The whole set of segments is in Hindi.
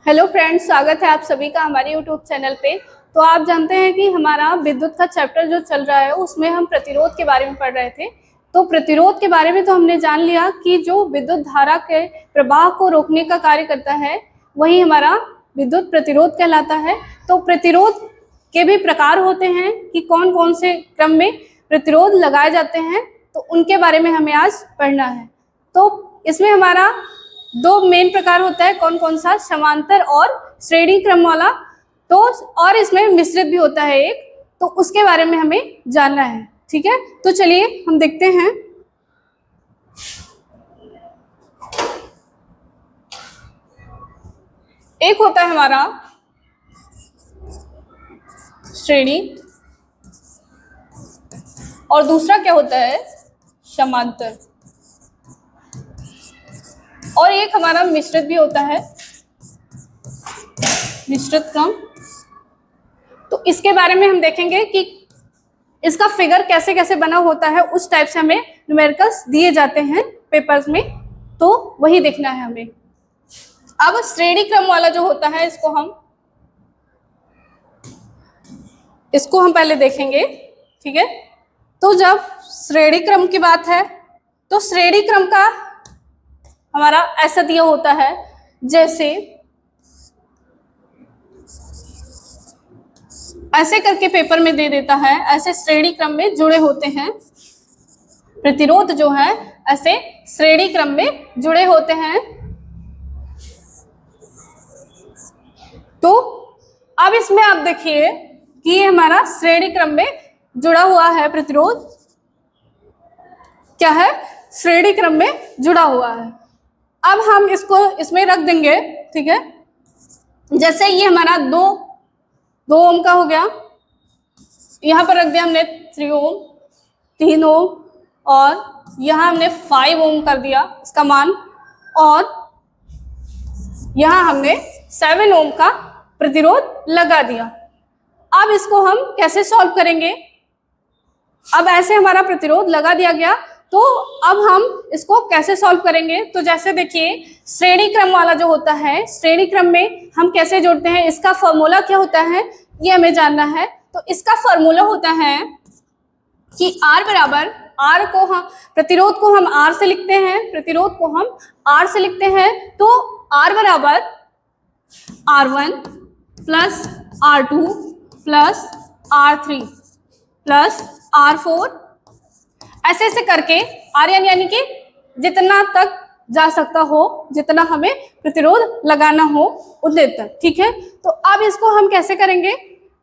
हेलो फ्रेंड्स, स्वागत है आप सभी का हमारे यूट्यूब चैनल पे। तो आप जानते हैं कि हमारा विद्युत का चैप्टर जो चल रहा है उसमें हम प्रतिरोध के बारे में पढ़ रहे थे। तो प्रतिरोध के बारे में तो हमने जान लिया कि जो विद्युत धारा के प्रवाह को रोकने का कार्य करता है वही हमारा विद्युत प्रतिरोध कहलाता है। तो प्रतिरोध के भी प्रकार होते हैं कि कौन कौन से क्रम में प्रतिरोध लगाए जाते हैं, तो उनके बारे में हमें आज पढ़ना है। तो इसमें हमारा दो मेन प्रकार होता है, कौन कौन सा, समांतर और श्रेणी क्रम वाला। तो और इसमें मिश्रित भी होता है एक, तो उसके बारे में हमें जानना है। ठीक है, तो चलिए हम देखते हैं। एक होता है हमारा श्रेणी और दूसरा क्या होता है, समांतर। और एक हमारा मिश्रित भी होता है, मिश्रित क्रम। तो इसके बारे में हम देखेंगे कि इसका फिगर कैसे कैसे बना होता है, उस टाइप से हमें न्यूमेरिकल्स दिए जाते हैं पेपर्स में, तो वही देखना है हमें। अब श्रेणी क्रम वाला जो होता है इसको हम पहले देखेंगे। ठीक है, तो जब श्रेणी क्रम की बात है तो श्रेणी क्रम का हमारा ऐसा दिया होता है, जैसे ऐसे करके पेपर में दे देता है, ऐसे श्रेणी क्रम में जुड़े होते हैं प्रतिरोध जो है, ऐसे श्रेणी क्रम में जुड़े होते हैं। तो अब इसमें आप देखिए कि ये हमारा श्रेणी क्रम में जुड़ा हुआ है प्रतिरोध, क्या है, श्रेणी क्रम में जुड़ा हुआ है। अब हम इसको इसमें रख देंगे। ठीक है, जैसे ये हमारा दो ओम का हो गया, यहाँ पर रख दिया हमने 3 ओम, 3 ओम, और यहाँ हमने 5 ओम कर दिया इसका मान, और यहाँ हमने 7 ओम का प्रतिरोध लगा दिया। अब इसको हम कैसे सॉल्व करेंगे। अब ऐसे हमारा प्रतिरोध लगा दिया गया, तो अब हम इसको कैसे सॉल्व करेंगे। तो जैसे देखिए, श्रेणी क्रम वाला जो होता है, श्रेणी क्रम में हम कैसे जोड़ते हैं, इसका फॉर्मूला क्या होता है ये हमें जानना है। तो इसका फॉर्मूला होता है कि R बराबर, R को हम प्रतिरोध को हम R से लिखते हैं, प्रतिरोध को हम R से लिखते हैं। तो R बराबर R1 plus R2 plus R3 plus R4, ऐसे ऐसे करके आर्यन यानी कि जितना तक जा सकता हो, जितना हमें प्रतिरोध लगाना हो उतने तक। ठीक है, तो अब इसको हम कैसे करेंगे।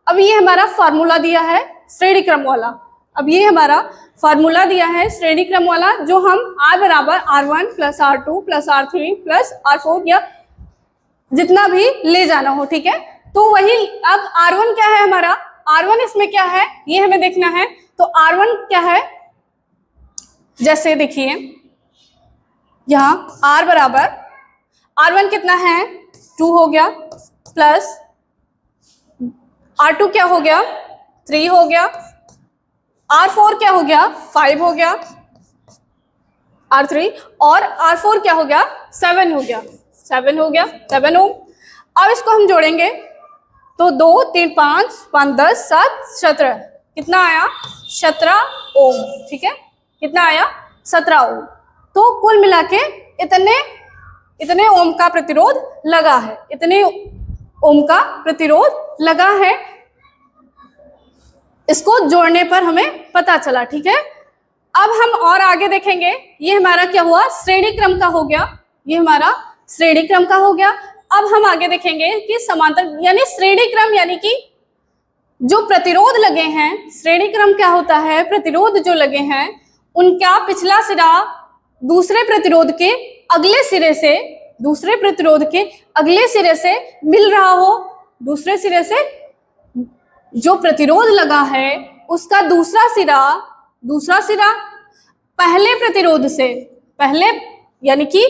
अब ये हमारा फार्मूला दिया है श्रेणी क्रम वाला, अब ये हमारा फार्मूला दिया है श्रेणी क्रम वाला, जो हम R बराबर R1 plus R2 plus R3 plus R4 या जितना भी ले जाना हो। ठीक है, तो वही अब R1 क्या है हमारा, R1 इसमें क्या है ये हमें देखना है। तो R1 क्या है, जैसे देखिए यहाँ R बराबर, R1 कितना है 2 हो गया, प्लस R2 क्या हो गया 3 हो गया, R4 क्या हो गया 5 हो गया, R3, और R4 क्या हो गया 7 हो गया, 7 ओम। अब इसको हम जोड़ेंगे तो 2 3 5 5 10 7 17, कितना आया 17 ओम। ठीक है, कितना आया 17 ओम। तो कुल मिला के इतने ओम का प्रतिरोध लगा है, इतने ओम का प्रतिरोध लगा है, इसको जोड़ने पर हमें पता चला। ठीक है, अब हम और आगे देखेंगे। ये हमारा क्या हुआ, श्रेणी क्रम का हो गया, ये हमारा श्रेणी क्रम का हो गया। अब हम आगे देखेंगे कि समांतर यानी श्रेणी क्रम, यानी कि जो प्रतिरोध लगे हैं, श्रेणी क्रम क्या होता है, प्रतिरोध जो लगे हैं उनका पिछला सिरा दूसरे प्रतिरोध के अगले सिरे से, दूसरे प्रतिरोध के अगले सिरे से मिल रहा हो, दूसरे सिरे से जो प्रतिरोध लगा है उसका दूसरा सिरा पहले प्रतिरोध से, पहले यानी कि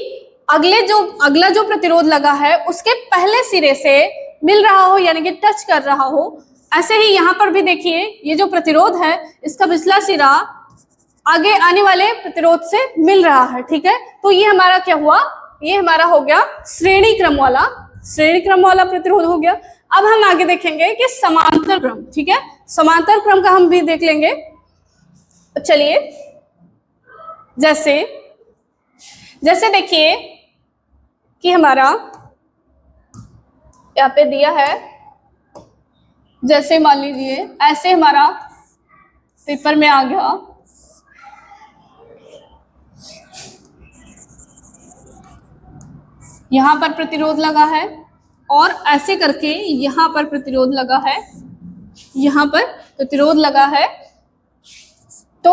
अगला जो प्रतिरोध लगा है उसके पहले सिरे से मिल रहा हो, यानी कि टच कर रहा हो। ऐसे ही यहाँ पर भी देखिए, ये जो प्रतिरोध है इसका पिछला सिरा आगे आने वाले प्रतिरोध से मिल रहा है। ठीक है, तो ये हमारा क्या हुआ, ये हमारा हो गया श्रेणी क्रम वाला श्रेणी क्रम वाला प्रतिरोध हो गया। अब हम आगे देखेंगे कि समांतर क्रम, ठीक है, समांतर क्रम का हम भी देख लेंगे। चलिए, जैसे देखिए कि हमारा यहाँ पे दिया है, जैसे मान लीजिए ऐसे हमारा पेपर में आ गया, यहां पर प्रतिरोध लगा है और ऐसे करके यहां पर प्रतिरोध लगा है, यहां पर प्रतिरोध लगा है। तो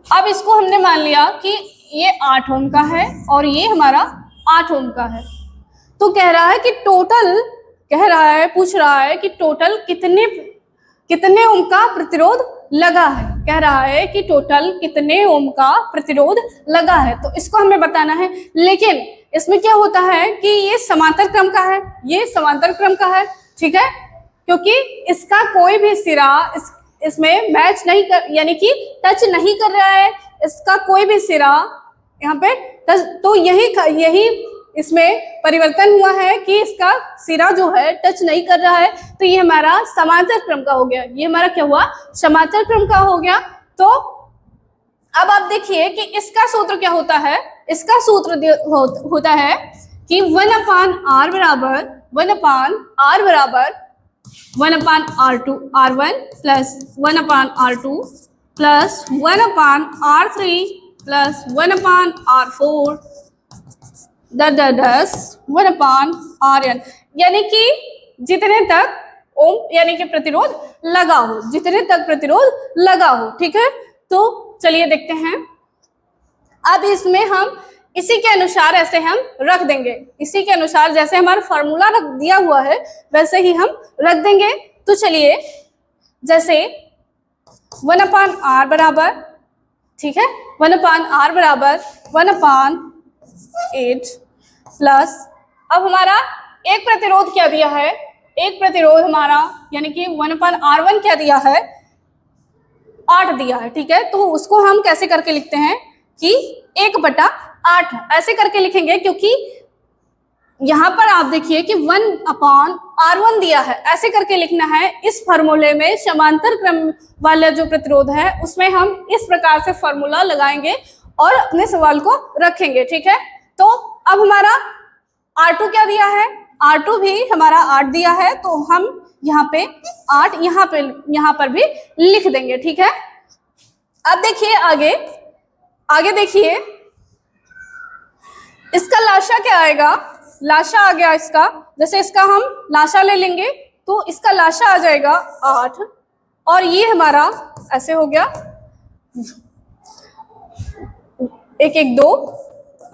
अब इसको हमने मान लिया कि ये 8 ओम का है और ये हमारा 8 ओम का है। तो कह रहा है कि टोटल, पूछ रहा है कि टोटल कितने ओम का प्रतिरोध लगा है, कह रहा है कि टोटल कितने ओम का प्रतिरोध लगा है। तो इसको हमें बताना है, लेकिन इसमें क्या होता है कि ये समांतर क्रम का है, ये समांतर क्रम का है, ठीक है, क्योंकि इसका कोई भी सिरा इसमें मैच नहीं कर, यानी कि टच नहीं कर रहा है, इसका कोई भी सिरा यहाँ पे टच, तो यही इसमें परिवर्तन हुआ है कि इसका सिरा जो है टच नहीं कर रहा है। तो ये हमारा समांतर क्रम का हो गया, ये हमारा क्या हुआ, समांतर क्रम का हो गया। तो अब आप देखिए कि इसका सूत्र क्या होता है, इसका सूत्र होता है कि 1/r बराबर 1/r2 R1 plus 1/r2 plus 1/r3 plus 1/r4 10 1/rn, यानी कि जितने तक ओम यानी कि प्रतिरोध लगा हो, जितने तक प्रतिरोध लगा हो, ठीक है। तो चलिए देखते हैं। अब इसमें हम इसी के अनुसार ऐसे हम रख देंगे, इसी के अनुसार जैसे हमारा फॉर्मूला रख दिया हुआ है वैसे ही हम रख देंगे। तो चलिए, जैसे 1/r बराबर, ठीक है, 1/r बराबर 1/8 प्लस, अब हमारा एक प्रतिरोध क्या दिया है, एक प्रतिरोध हमारा यानी कि 1/r1 क्या दिया है, 8 दिया है, ठीक है। तो उसको हम कैसे करके लिखते हैं कि 1/8 ऐसे करके लिखेंगे, क्योंकि यहां पर आप देखिए कि 1/r1 दिया है, ऐसे करके लिखना है। इस फॉर्मूले में समांतर क्रम वाला जो प्रतिरोध है उसमें हम इस प्रकार से फॉर्मूला लगाएंगे और अपने सवाल को रखेंगे, ठीक है। तो अब हमारा R2 क्या दिया है, R2 भी हमारा 8 दिया है, तो हम यहाँ पे 8 यहाँ पर भी लिख देंगे, ठीक है। अब देखिए आगे देखिए, इसका लाशा क्या आएगा, लाशा आ गया इसका, जैसे इसका हम लाशा ले लेंगे तो इसका लाशा आ जाएगा 8 और ये हमारा ऐसे हो गया 1 1 2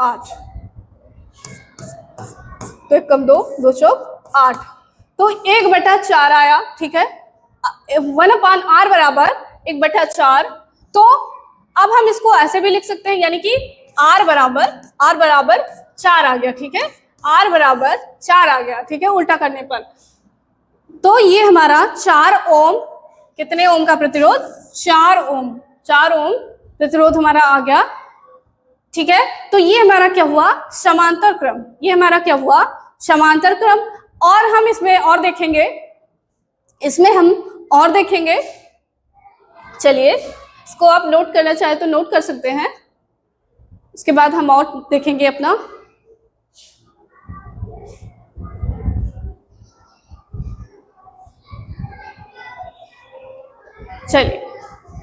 8, तो 1 कम 2 2 चौक 8, तो 1/4 आया, ठीक है। 1/r बराबर 1/4। तो अब हम इसको ऐसे भी लिख सकते हैं, यानी कि r बराबर 4 आ गया, ठीक है, r बराबर 4 आ गया, ठीक है, उल्टा करने पर। तो ये हमारा 4 ओम, कितने ओम का प्रतिरोध, 4 ओम प्रतिरोध हमारा आ गया, ठीक है। तो ये हमारा क्या हुआ, समांतर क्रम, ये हमारा क्या हुआ, समांतर क्रम। और हम इसमें और देखेंगे, चलिए इसको आप नोट करना चाहे तो नोट कर सकते हैं, उसके बाद हम और देखेंगे अपना। चलिए,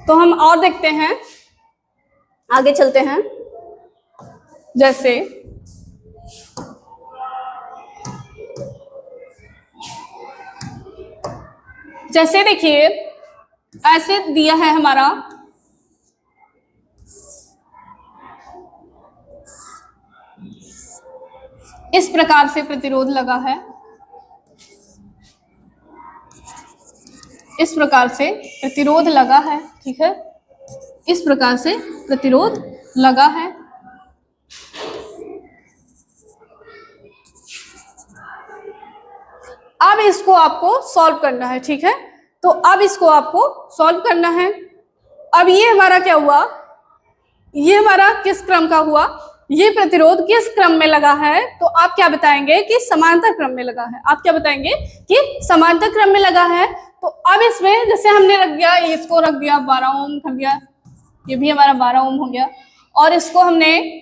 तो हम और देखते हैं, आगे चलते हैं। जैसे देखिए ऐसे दिया है हमारा, इस प्रकार से प्रतिरोध लगा है, इस प्रकार से प्रतिरोध लगा है, ठीक है, इस प्रकार से प्रतिरोध लगा है। अब इसको आपको सॉल्व करना है, ठीक है। तो अब इसको आपको सॉल्व करना है। अब ये हमारा क्या हुआ, ये हमारा किस क्रम का हुआ, ये प्रतिरोध किस क्रम में लगा है, तो आप क्या बताएंगे कि समांतर क्रम में लगा है। आप क्या बताएंगे कि समांतर क्रम में लगा है। तो अब इसमें जैसे हमने रख दिया, इसको रख दिया 12 ओम कर दिया, ये भी हमारा 12 ओम हो गया, और इसको हमने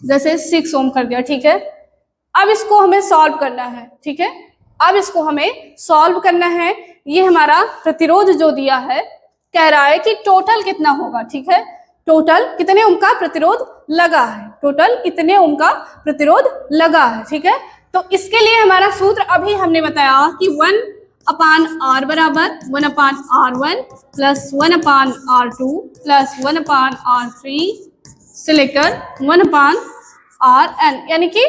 जैसे 6 ओम कर दिया, ठीक है। अब इसको हमें सॉल्व करना है, ठीक है। अब इसको हमें सॉल्व करना है। ये हमारा प्रतिरोध जो दिया है, कह रहा है कि टोटल कितना होगा, ठीक है। टोटल कितने ओम का प्रतिरोध लगा है, टोटल कितने ओम का प्रतिरोध लगा है, ठीक है। तो इसके लिए हमारा सूत्र अभी हमने बताया कि 1/R बराबर 1/R1 plus 1/R2 plus 1/R3 से लेकर 1/Rn, यानी कि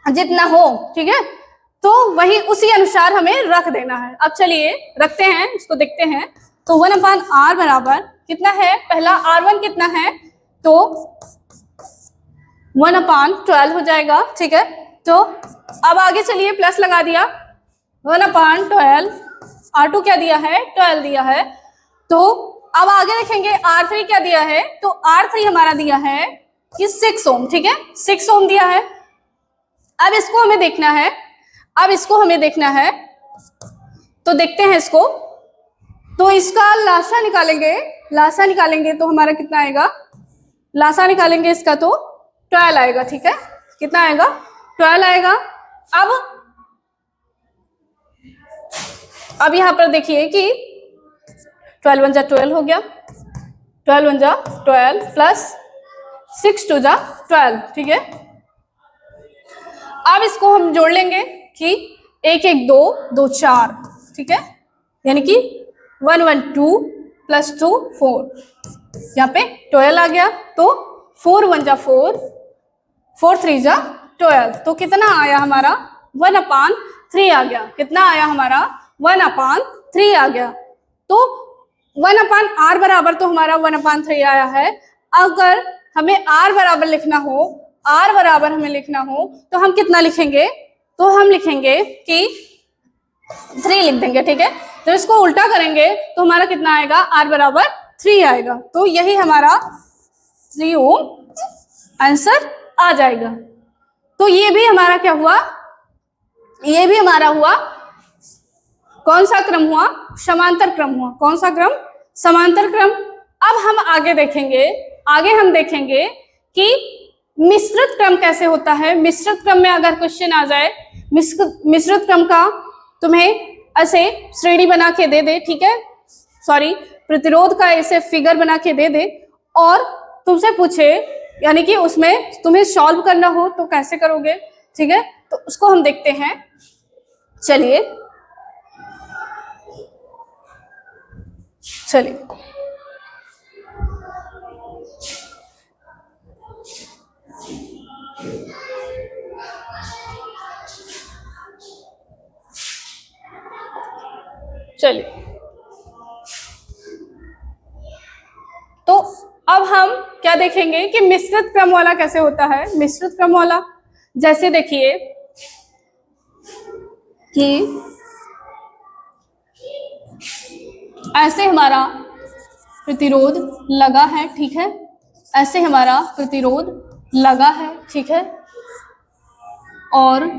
जितना हो, ठीक है। तो वही उसी अनुसार हमें रख देना है। अब चलिए रखते हैं, इसको देखते हैं। तो 1/R बराबर कितना है, पहला R1 कितना है, तो 1/12 हो जाएगा, ठीक है। तो अब आगे चलिए प्लस लगा दिया, 1/12, R2 क्या दिया है, 12 दिया है। तो अब आगे देखेंगे R3 क्या दिया है, तो R3 हमारा दिया है कि 6 ओम, ठीक है, 6 ओम दिया है। अब इसको हमें देखना है, अब इसको हमें देखना है, तो देखते हैं इसको। तो इसका लासा निकालेंगे, लासा निकालेंगे तो हमारा कितना आएगा, लासा निकालेंगे इसका तो 12 आएगा, ठीक है। कितना आएगा, 12 आएगा। अब यहां पर देखिए कि 12 1 जा 12 हो गया, 12 1 जा 12 प्लस 6 2 जा 12, ठीक है। अब इसको हम जोड़ लेंगे कि 1 1 2 2 4, ठीक है, यानी कि 1 1 2 प्लस 2 4, यहाँ पे 12 आ गया। तो 4 1 जा 4, 4 3 जा 12, तो कितना आया हमारा 1/3 आ गया। कितना आया हमारा 1/3 आ गया। तो 1/R बराबर तो हमारा 1/3 आया है। अगर हमें R बराबर लिखना हो, R बराबर हमें लिखना हो, तो हम कितना लिखेंगे, तो हम लिखेंगे कि 3 लिख देंगे, ठीक है। जब इसको उल्टा करेंगे तो हमारा कितना आएगा, R बराबर 3 आएगा। तो यही हमारा 3 ओम आंसर आ जाएगा। तो ये भी हमारा क्या हुआ, ये भी हमारा हुआ कौन सा क्रम हुआ, समांतर क्रम हुआ। कौन सा क्रम, समांतर क्रम। अब हम आगे देखेंगे, आगे हम देखेंगे कि मिश्रित क्रम कैसे होता है। मिश्रित क्रम में अगर क्वेश्चन आ जाए, मिश्रित क्रम का तुम्हें ऐसे श्रेणी बना के दे दे, ठीक है, सॉरी, प्रतिरोध का ऐसे फिगर बना के दे दे और तुमसे पूछे, यानी कि उसमें तुम्हें सॉल्व करना हो तो कैसे करोगे, ठीक है। तो उसको हम देखते हैं, चलिए चलिए। चलिए, तो अब हम क्या देखेंगे कि मिश्रित क्रम वाला कैसे होता है। मिश्रित क्रम वाला जैसे देखिए कि ऐसे हमारा प्रतिरोध लगा है, ठीक है, ऐसे हमारा प्रतिरोध लगा है, ठीक है, और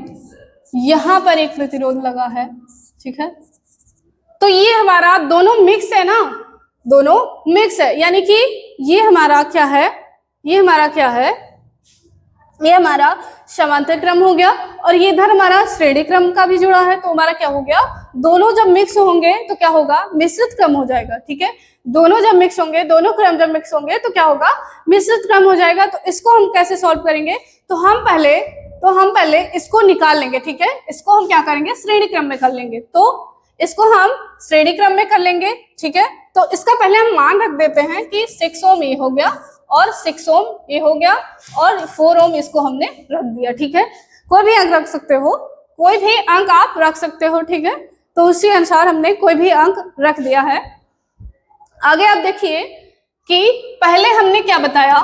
यहां पर एक प्रतिरोध लगा है, ठीक है। तो ये हमारा दोनों मिक्स है ना, दोनों मिक्स है, यानी कि ये हमारा क्या है, ये हमारा क्या है, ये हमारा समांतर क्रम हो गया, और ये इधर हमारा श्रेणी क्रम का भी जुड़ा है। तो हमारा क्या हो गया, दोनों जब मिक्स होंगे तो क्या होगा, मिश्रित क्रम हो जाएगा, ठीक है। दोनों जब मिक्स होंगे, दोनों क्रम जब मिक्स होंगे तो क्या होगा, मिश्रित क्रम हो जाएगा। तो इसको हम कैसे सॉल्व करेंगे, तो हम पहले इसको निकाल लेंगे, ठीक है। इसको हम क्या करेंगे, श्रेणी क्रम में कर लेंगे। तो इसको हम श्रेणी क्रम में कर लेंगे, ठीक है। तो इसका पहले हम मान रख देते हैं कि 6 ओम ये हो गया और 6 ओम ये हो गया और 4 ओम इसको हमने रख दिया, ठीक है। कोई भी अंक रख सकते हो, कोई भी अंक आप रख सकते हो, ठीक है। तो उसी अनुसार हमने कोई भी अंक रख दिया है। आगे आप देखिए कि पहले हमने क्या बताया,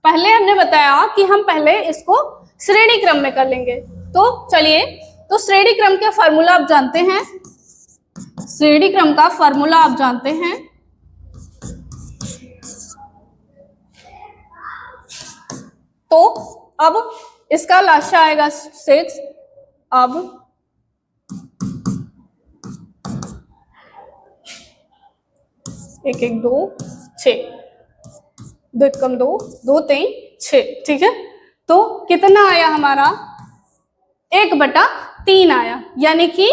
पहले हमने बताया कि हम पहले इसको श्रेणी क्रम में कर लेंगे। तो चलिए, तो श्रेणी क्रम का फॉर्मूला आप जानते हैं, श्रेणी क्रम का फॉर्मूला आप जानते हैं। तो अब इसका लाशा आएगा 6। अब 1 1 2 6, 2 कम 2 2 3 6, ठीक है। तो कितना आया हमारा 1/3 आया, यानी कि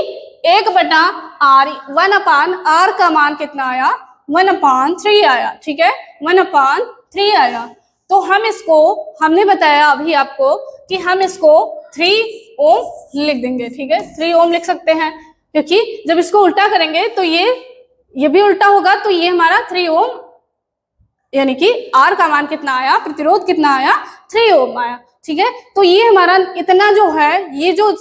1/r 1/r का मान कितना आया 1/3 आया, ठीक है, 1/3 आया। तो हम इसको, हमने बताया अभी आपको कि हम इसको 3 ओम लिख देंगे, ठीक है, 3 ओम लिख सकते हैं, क्योंकि जब इसको उल्टा करेंगे तो ये भी उल्टा होगा, तो ये हमारा 3 ओम, यानी कि R का मान कितना आया, प्रतिरोध कितना आया 3 ओम आया, ठीक है। तो ये हमारा इतना जो है, ये जो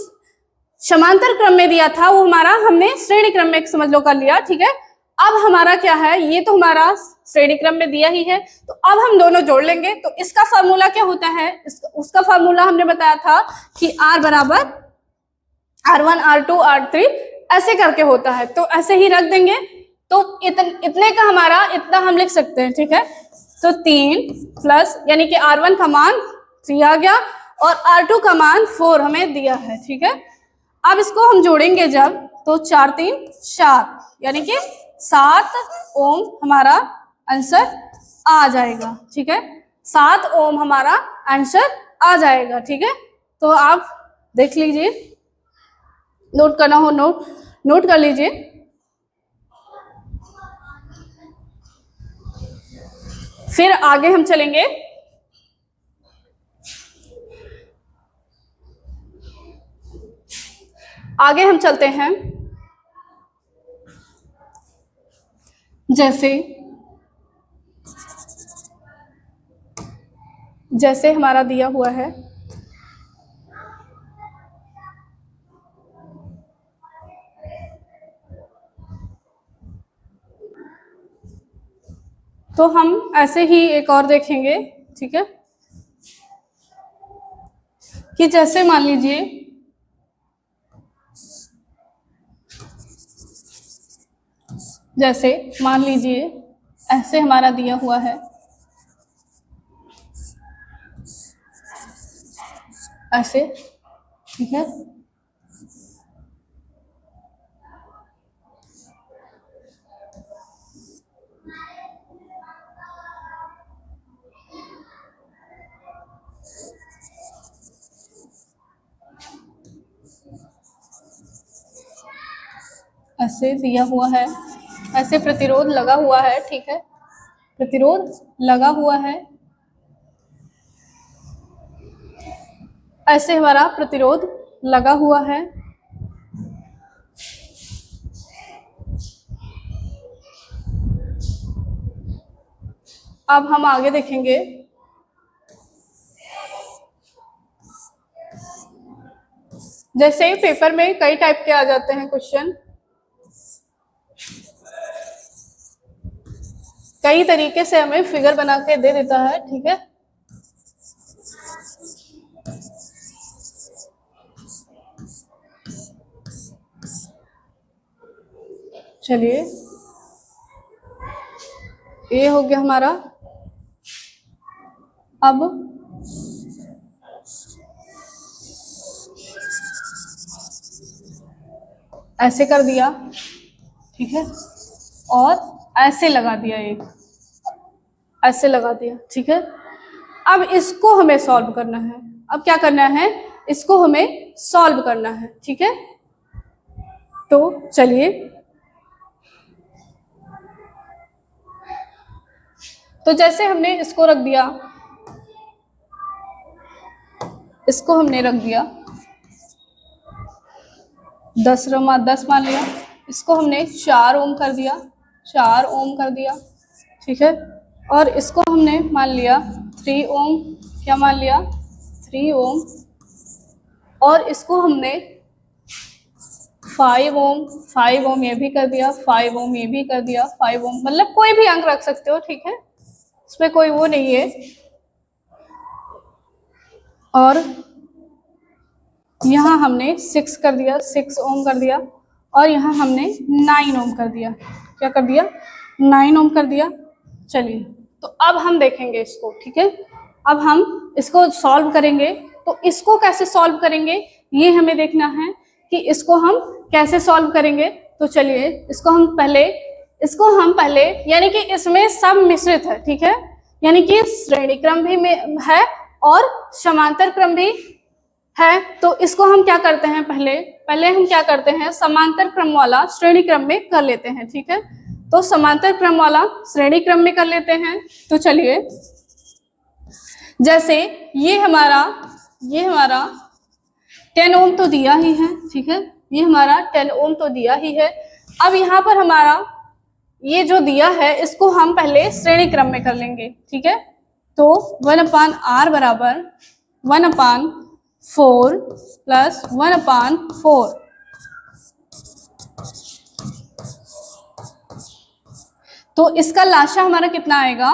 समांतर क्रम में दिया था वो हमारा हमने श्रेणी क्रम में समझ लो कर लिया, ठीक है। अब हमारा क्या है, ये तो हमारा श्रेणी क्रम में दिया ही है, तो अब हम दोनों जोड़ लेंगे। तो इसका फार्मूला क्या होता है, उसका फार्मूला हमने बताया था कि R बराबर R1 R2 R3 ऐसे करके होता है, तो ऐसे ही रख देंगे। तो इतने का हमारा इतना हम लिख सकते हैं, ठीक है। तो 3 प्लस, यानी कि R1 का मान 3 आ गया और R2 का मान 4 हमें दिया है, ठीक है। अब इसको हम जोड़ेंगे जब, तो 4 3 4, यानी कि 7 ओम हमारा आंसर आ जाएगा, ठीक है, 7 ओम हमारा आंसर आ जाएगा, ठीक है। तो आप देख लीजिए, नोट करना हो नोट कर लीजिए। फिर आगे हम चलेंगे, आगे हम चलते हैं। जैसे हमारा दिया हुआ है, तो हम ऐसे ही एक और देखेंगे, ठीक है, कि जैसे मान लीजिए ऐसे हमारा दिया हुआ है, ऐसे, ठीक है। ऐसे दिया हुआ है, ऐसे प्रतिरोध लगा हुआ है, ठीक है, प्रतिरोध लगा हुआ है, ऐसे हमारा प्रतिरोध लगा हुआ है। अब हम आगे देखेंगे, जैसे पेपर में कई टाइप के आ जाते हैं क्वेश्चन, कई तरीके से हमें फिगर बना के दे देता है, ठीक है। चलिए, ये हो गया हमारा। अब ऐसे कर दिया, ठीक है, और ऐसे लगा दिया, एक ऐसे लगा दिया, ठीक है। अब इसको हमें सॉल्व करना है। अब क्या करना है, इसको हमें सॉल्व करना है, ठीक है। तो चलिए, तो जैसे हमने इसको रख दिया, इसको हमने रख दिया 10 मान लिया, इसको हमने 4 ओम कर दिया, 4 ओम कर दिया, ठीक है। और इसको हमने मान लिया 3 ओम, क्या मान लिया 3 ओम, और इसको हमने 5 ओम ये भी कर दिया, 5 ओम ये भी कर दिया, 5 ओम, मतलब कोई भी अंक रख सकते हो, ठीक है, इसमें कोई वो नहीं है। और यहाँ हमने 6 कर दिया, 6 ओम कर दिया, और यहाँ हमने 9 ओम कर दिया, क्या कर दिया 9 ओम कर दिया। चलिए, तो अब हम देखेंगे इसको, ठीक है। अब हम इसको सॉल्व करेंगे। तो इसको कैसे सॉल्व करेंगे ये हमें देखना है कि इसको हम कैसे सॉल्व करेंगे। तो चलिए इसको हम पहले यानी कि इसमें सब मिश्रित है, ठीक है, यानी कि श्रेणी क्रम भी में है और समांतर क्रम भी है। तो इसको हम क्या करते हैं, पहले हम क्या करते हैं, समांतर क्रम वाला श्रेणी क्रम में कर लेते हैं, ठीक है। तो समांतर क्रम वाला श्रेणी क्रम में कर लेते हैं। तो चलिए जैसे ये हमारा 10 ओम तो दिया ही है, ठीक है, ये हमारा 10 ओम तो दिया ही है। अब यहाँ पर हमारा ये जो दिया है इसको हम पहले श्रेणी क्रम में कर लेंगे, ठीक है। तो 1/r बराबर 1/4 प्लस 1/4। तो इसका लाशा हमारा कितना आएगा,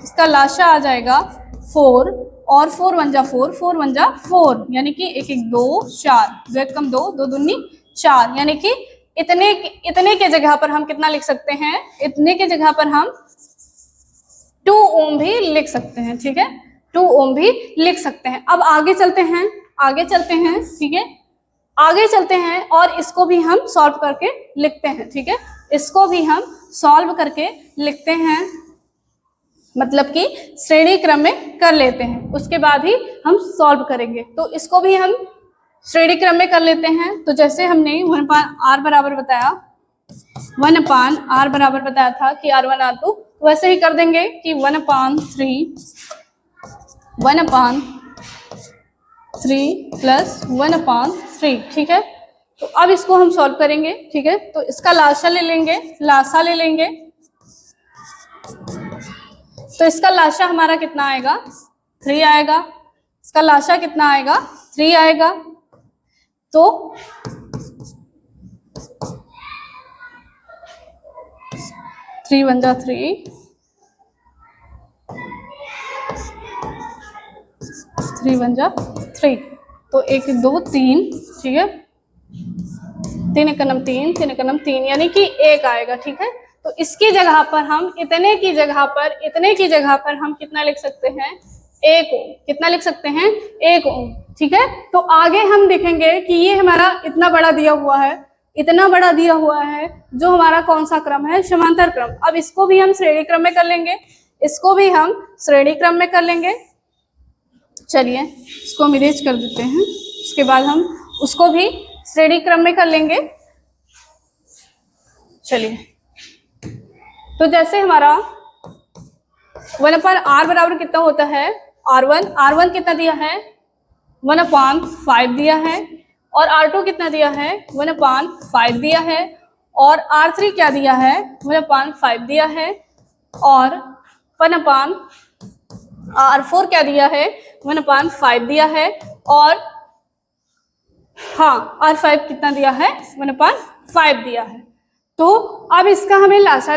इसका लाशा आ जाएगा 4 और 4 1 जा 4, 4 1 जा 4, यानी कि 1 1 2 4, 2 1 2, 2 दूनी 4, यानी कि इतने के जगह पर हम कितना लिख सकते हैं, इतने के जगह पर हम 2 ओम भी लिख सकते हैं, ठीक है, 2 ओम भी लिख सकते हैं। अब आगे चलते हैं, ठीक है, आगे चलते हैं और इसको भी हम सॉल्व करके लिखते हैं, ठीक है, इसको भी हम सॉल्व करके लिखते हैं, मतलब कि श्रेणी क्रम में कर लेते हैं, उसके बाद ही हम सॉल्व करेंगे। तो इसको भी हम श्रेणी क्रम में कर लेते हैं। तो जैसे हमने 1/r बराबर बताया, 1/r बराबर बताया था कि r1 r2, तो वैसे ही कर देंगे कि 1/3 प्लस 1/3, ठीक है। तो अब इसको हम सॉल्व करेंगे, ठीक है। तो इसका लासा ले लेंगे, तो इसका लाशा हमारा कितना आएगा, 3 आएगा, इसका लाशा कितना आएगा, 3 आएगा। तो 3 1 जा 3, 3 1 जा 3, तो 1 2 3, ठीक है, 3 1 3, 3 1 3, यानी कि 1 आएगा, ठीक है। तो इसकी जगह पर हम इतने की जगह पर हम कितना लिख सकते हैं, 1 ओम, कितना लिख सकते हैं, 1 ओम, ठीक है। तो आगे हम देखेंगे कि ये हमारा इतना बड़ा दिया हुआ है, जो हमारा कौन सा क्रम है, समांतर क्रम। अब इसको भी हम श्रेणी क्रम में कर लेंगे, चलिए इसको हम इरेज कर देते हैं, उसके बाद हम उसको भी श्रेणी क्रम में कर लेंगे। चलिए तो जैसे हमारा 1/r बराबर कितना होता है, r1 कितना दिया है, 1/5 दिया है, और r2 कितना दिया है, 1/5 दिया है, और r3 क्या दिया है, 1/5 दिया है, और r4 क्या दिया है, 1/5 दिया है, और हाँ r5 कितना दिया है, 1/5 दिया है। तो अब इसका हमें लासा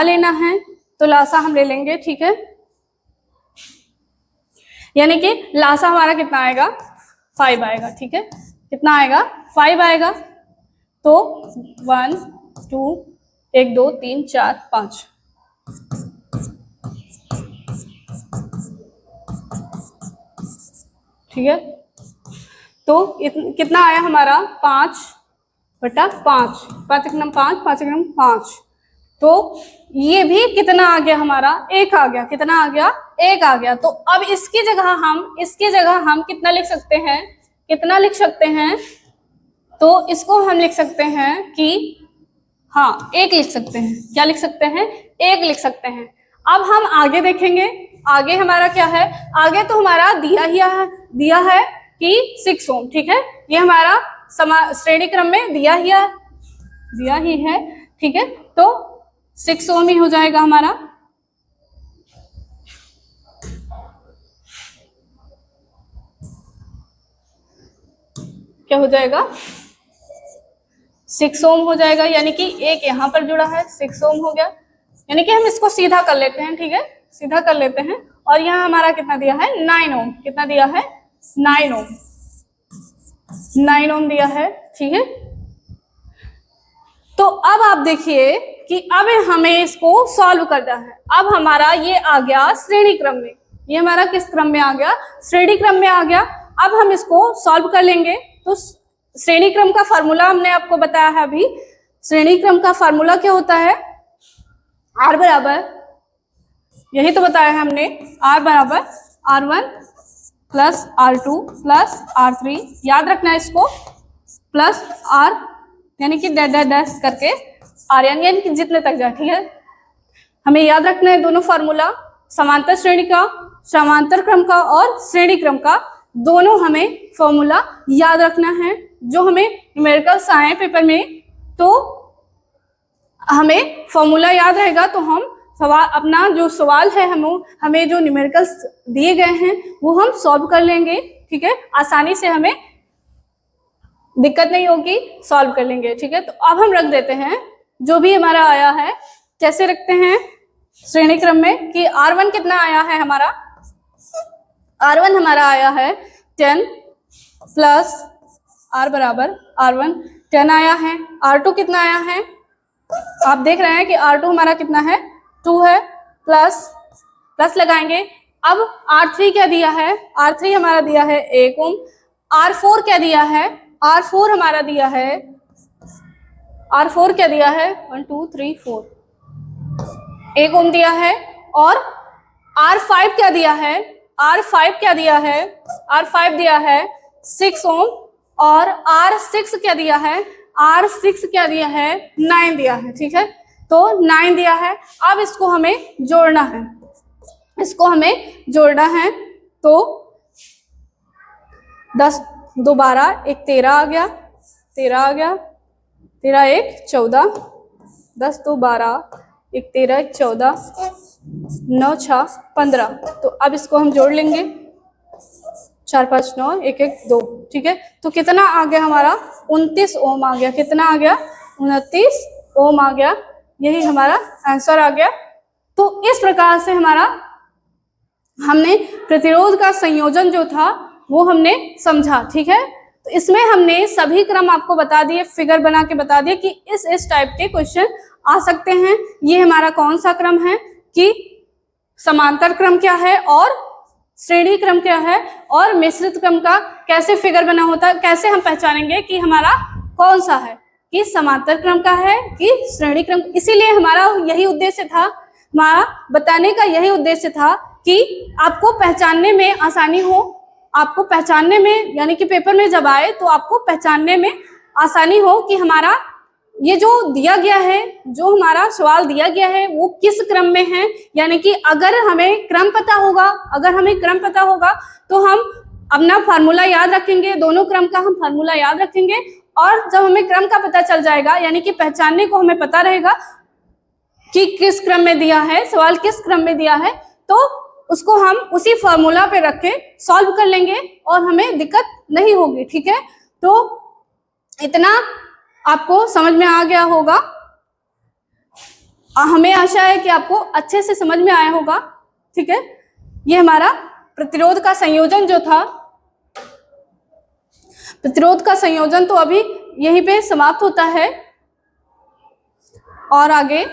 लेना है, तो लासा हम ले लेंगे, ठीक है, यानी कि लासा हमारा कितना आएगा, 5 आएगा, ठीक है, कितना आएगा, 5 आएगा। तो 1 2 1 2 3 4 5, ठीक है। तो कितना आया हमारा, 5/5, 5 1 5, 5 1 5। तो ये भी कितना आ गया हमारा, 1 आ गया, कितना आ गया, 1 आ गया। तो अब इसकी जगह हम कितना लिख सकते हैं, तो इसको हम लिख सकते हैं कि हाँ 1 लिख सकते हैं, क्या लिख सकते हैं, 1 लिख सकते हैं। अब हम आगे देखेंगे, आगे हमारा क्या है, आगे तो हमारा दिया है कि 6 ओम, ठीक है, ये हमारा श्रेणी क्रम में दिया ही है, ठीक है। तो 6 ओम ही हो जाएगा हमारा। क्या हो जाएगा, 6 ओम हो जाएगा, यानी कि एक यहाँ पर जुड़ा है, 6 ओम हो गया, यानी कि हम इसको सीधा कर लेते हैं, ठीक है, सीधा कर लेते हैं। और यहाँ हमारा कितना दिया है, 9 ओम, कितना दिया है, 9 ओम, 9 ओम दिया है, ठीक है। तो अब आप देखिए कि अब हमें इसको सॉल्व करना है। अब हमारा ये आ गया श्रेणी क्रम में, ये हमारा किस क्रम में आ गया, श्रेणी क्रम में आ गया। अब हम इसको सॉल्व कर लेंगे। तो श्रेणी क्रम का फार्मूला हमने आपको बताया है अभी। श्रेणी क्रम का फार्मूला क्या होता है, R बराबर, यही तो बताया है हमने, R बराबर R1 plus R2 plus R3, याद रखना है इसको, प्लस R यानी कि डैश डैश डैश करके RN यानी कि जितने तक जाए, ठीक है। हमें याद रखना है दोनों फार्मूला, समांतर श्रेणी का, समांतर क्रम का और श्रेणी क्रम का, दोनों हमें फॉर्मूला याद रखना है। जो हमें न्यूमेरिकल्स आए पेपर में तो हमें फॉर्मूला याद रहेगा तो हम सवाल, अपना जो सवाल है हमें जो न्यूमेरिकल्स दिए गए हैं वो हम सॉल्व कर लेंगे, ठीक है। आसानी से, हमें दिक्कत नहीं होगी, सॉल्व कर लेंगे, ठीक है। तो अब हम रख देते हैं जो भी हमारा आया है, कैसे रखते हैं श्रेणी क्रम में, कि R1 कितना आया है हमारा, R1 हमारा आया है 10 प्लस R बराबर R1 10 आया है। R2 कितना आया है, आप देख रहे हैं कि R2 हमारा कितना है, 2 है, प्लस लगाएंगे। अब R3 क्या दिया है, R3 हमारा दिया है 1 ओम। R4 क्या दिया है, R4 हमारा दिया है, R4 क्या दिया है 1 2 3 4 1 ओम दिया है। और R5 क्या दिया है, R5 क्या दिया है, R5 दिया है 6 ओम। और R6 क्या दिया है, R6 क्या दिया है 9 दिया है, ठीक है। तो 9 दिया है। अब इसको हमें जोड़ना है, इसको हमें जोड़ना है। तो 10 2 12 1 13 आ गया, 13 आ गया, 13 1 14, 10 2 12 1 13 1 14, 9 6 15। तो अब इसको हम जोड़ लेंगे, 4 5 9 1 1 2, ठीक है। तो कितना आ गया हमारा, 29 ओम आ गया। कितना आ गया, 29 ओम आ गया। यही हमारा आंसर आ गया। तो इस प्रकार से हमने प्रतिरोध का संयोजन जो था वो हमने समझा, ठीक है। तो इसमें हमने सभी क्रम आपको बता दिए, फिगर बना के बता दिए कि इस टाइप के क्वेश्चन आ सकते हैं। ये हमारा कौन सा क्रम है, कि समांतर क्रम क्या है और श्रेणी क्रम क्या है, और मिश्रित क्रम का कैसे फिगर बना होता है, कैसे हम पहचानेंगे कि हमारा कौन सा है, कि समांतर क्रम का है कि श्रेणी क्रम। इसीलिए हमारा यही उद्देश्य था, हमारा बताने का यही उद्देश्य था कि आपको पहचानने में आसानी हो, आपको पहचानने में, यानी कि पेपर में जब आए तो आपको पहचानने में आसानी हो कि हमारा ये जो दिया गया है, जो हमारा सवाल दिया गया है वो किस क्रम में है। यानी कि अगर हमें क्रम पता होगा तो हम अपना फार्मूला याद रखेंगे, दोनों क्रम का हम फार्मूला याद रखेंगे। और जब हमें क्रम का पता चल जाएगा, यानी कि पहचानने को हमें पता रहेगा कि किस क्रम में दिया है, सवाल किस क्रम में दिया है, तो उसको हम उसी फार्मूला पे रख के सॉल्व कर लेंगे और हमें दिक्कत नहीं होगी, ठीक है। तो इतना आपको समझ में आ गया होगा, हमें आशा है कि आपको अच्छे से समझ में आया होगा, ठीक है। ये हमारा प्रतिरोध का संयोजन जो था, प्रतिरोध का संयोजन तो अभी यहीं पे समाप्त होता है और आगे